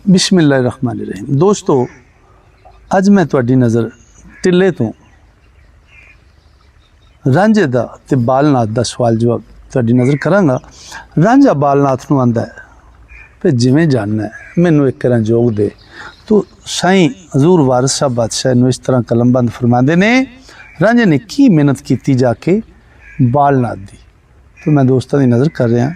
बिस्मिल्लाहिर्रहमानिर्रहीम। दोस्तों, अज मैं तुहाडी नज़र टिल्ले तो रांझे दा ते बालनाथ दा सवाल जवाब तुहाडी नज़र करांगा। रांझा बालनाथ नूं आंदा है भी जिवें जानना है मैनू एक करा जोग दे। तो साईं हजूर वारिस शाह बादशाह नूं इस तरह कलमबंद फरमाते ने, रांझे ने की मेहनत की जाके बालनाथ दी। तो मैं दोस्तों की नज़र कर रहा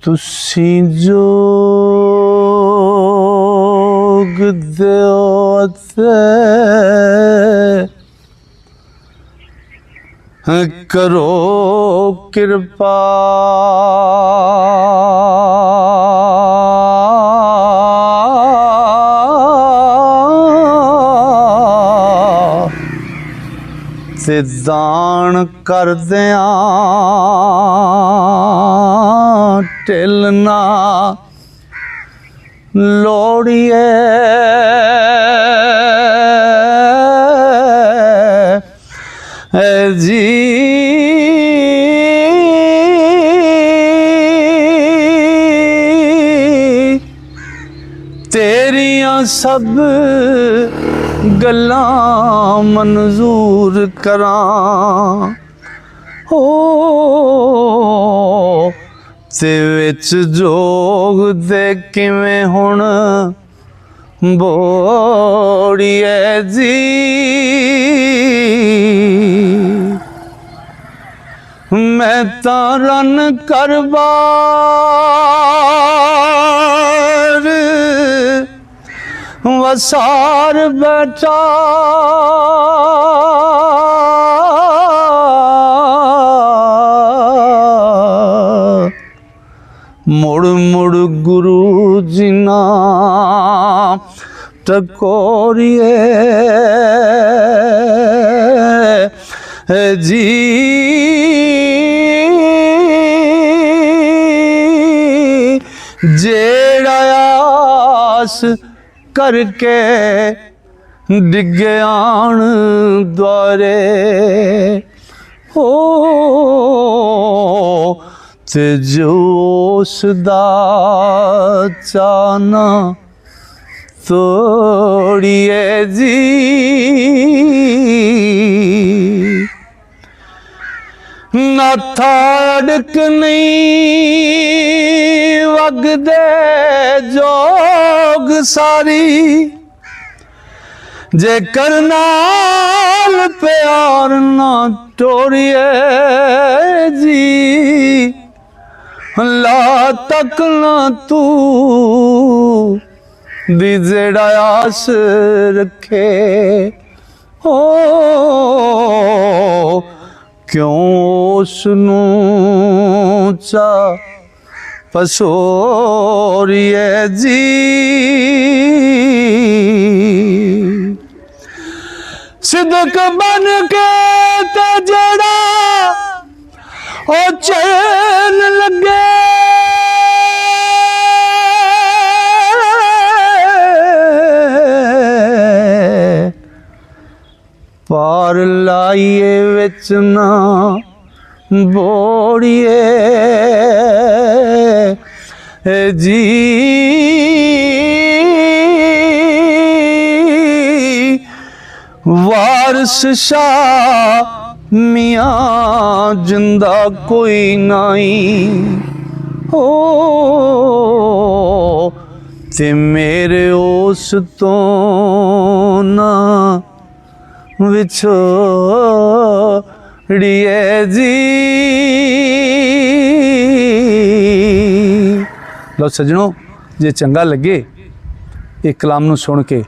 तुसी जोग दिओ करो कृपा, ते दान कर दियां टिलना लोड़िए जी। तेरियां सब गल्लां मंजूर करां हो, ते विच जोग दे किवें हुण बोड़िए जी। मैं तां रन कर बार वसार बैठा, मुड़ मुड़ गुरु जी ना टकोरिए जी। जेड़ा आस करके डिगे आन द्वारे हो, ते जोश दा चाना तोड़िए जी। नाथा अड़क नहीं वगदे जोग सारी, जे करनाल प्यार ना तोड़िए जी। ला तक ना तू दी जेड़ा आस रखे हो, क्यों उसनू चा पसोरिए जी। सिदक बन के ते जड़ा ओ चैन लगे, पार लाइए विच ना बोड़िए जी। वारिस शाह मियाँ जिंदा कोई नहीं हो, ते मेरे उस तो ना विछोड़िए जी। लो सजनों, जे चंगा लगे ये कलाम नूं सुन के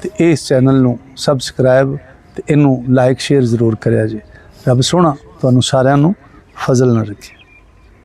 ते इस चैनल नूं सबसक्राइब ते इनू लाइक शेयर जरूर करिया जी। रब सोहना तुहानूं सारिआं नूं फजल ना रखे।